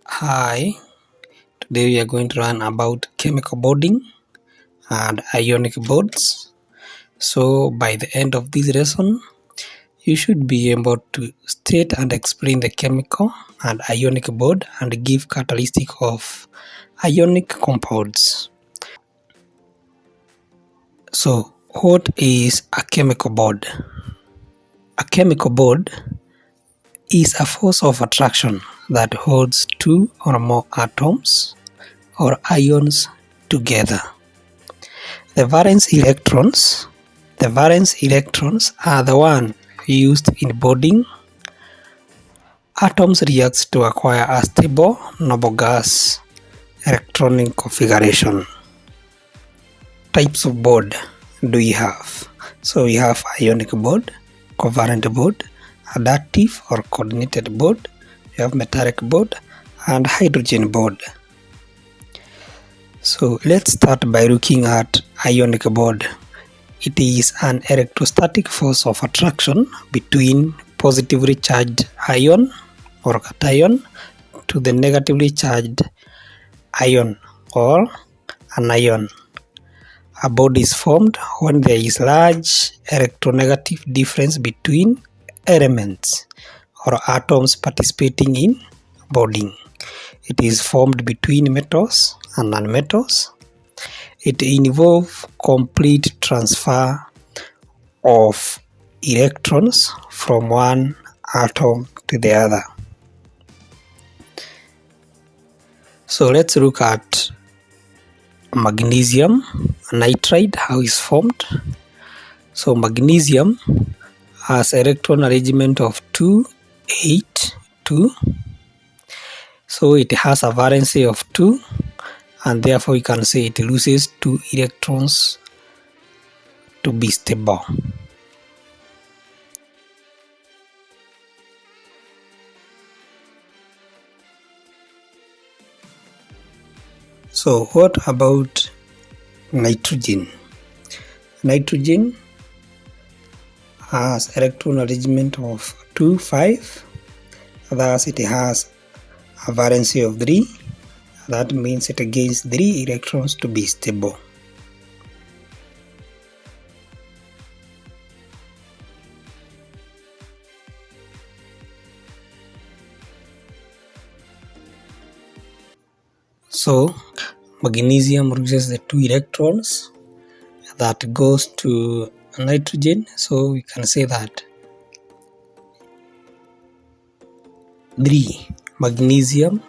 Hi, today we are going to learn about chemical bonding and ionic bonds. So, by the end of this lesson, you should be able to state and explain the chemical and ionic bond and give characteristic of ionic compounds. So, what is a chemical bond? A chemical bond is a force of attraction that holds two or more atoms or ions together. The valence electrons are the one used in bonding. Atoms react to acquire a stable noble gas electronic configuration. Types of bond do we have? So we have ionic bond, covalent bond, adaptive or coordinated bond, we have metallic bond, and hydrogen bond. So let's start by looking at ionic bond. It is an electrostatic force of attraction between positively charged ion or cation to the negatively charged ion or anion. A bond is formed when there is large electronegative difference between elements or atoms participating in bonding. It is formed between metals and nonmetals. It involves complete transfer of electrons from one atom to the other. So let's look at magnesium nitride, how it's formed. So magnesium has electron arrangement of 2, 8, 2. So it has a valency of 2, and therefore we can say it loses 2 electrons to be stable. So what about nitrogen? Nitrogen has electron arrangement of 2, 5. Thus it has a valency of 3. That means it gains 3 electrons to be stable. So magnesium loses the 2 electrons that goes to nitrogen, so we can say that 3 magnesium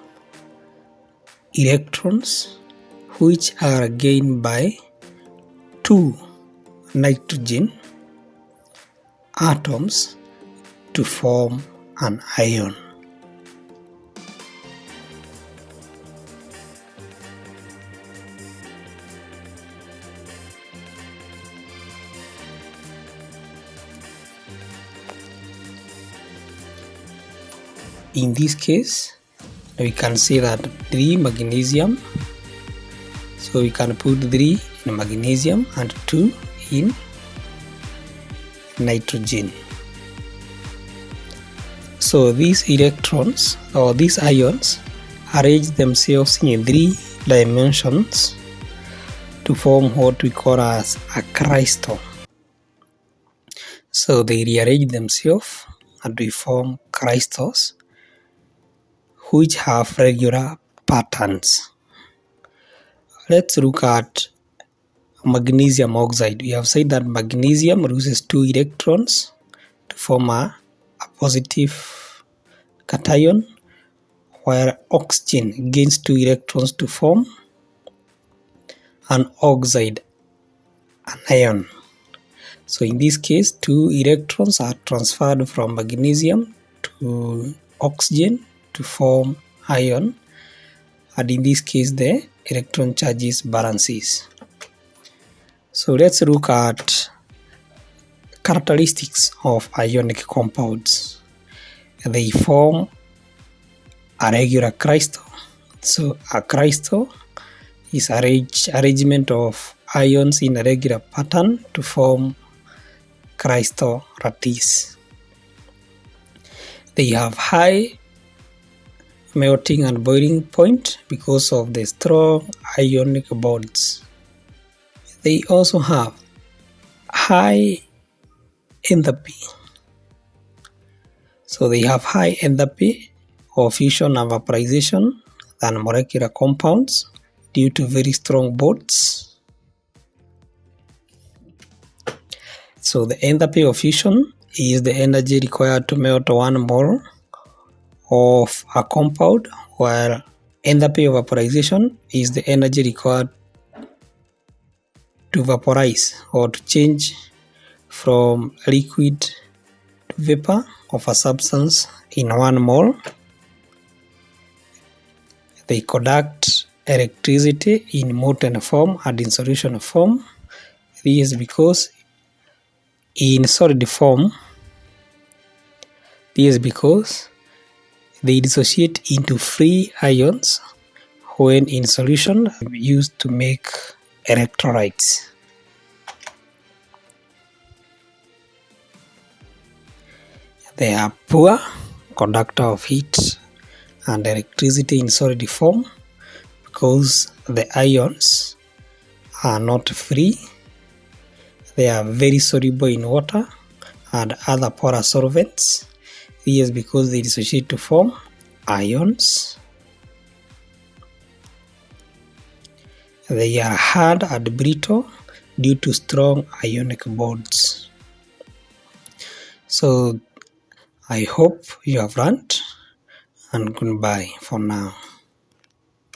electrons which are gained by 2 nitrogen atoms to form an ion. In this case, we can say that 3 magnesium, so we can put 3 in magnesium and 2 in nitrogen. So these electrons or these ions arrange themselves in 3 dimensions to form what we call as a crystal. So they rearrange themselves and we form crystals which have regular patterns. Let's look at magnesium oxide. We have said that magnesium loses 2 electrons to form a positive cation, while oxygen gains 2 electrons to form an oxide anion. So in this case, 2 electrons are transferred from magnesium to oxygen to form ion, and in this case the electron charges balances. So let's look at characteristics of ionic compounds. They form a regular crystal. So a crystal is arrangement of ions in a regular pattern to form crystal lattice. They have high melting and boiling point because of the strong ionic bonds. They also have high enthalpy. So they have high enthalpy of fusion and vaporization than molecular compounds due to very strong bonds. So the enthalpy of fusion is the energy required to melt 1 mole of a compound, while enthalpy of vaporization is the energy required to vaporize or to change from liquid to vapor of a substance in 1 mole. They conduct electricity in molten form and in solution form. This is because in solid form, they dissociate into free ions when in solution used to make electrolytes. They are poor conductor of heat and electricity in solid form because the ions are not free. They are very soluble in water and other polar solvents. This is because they dissociate to form ions. They are hard and brittle due to strong ionic bonds. So I hope you have learned, and goodbye for now.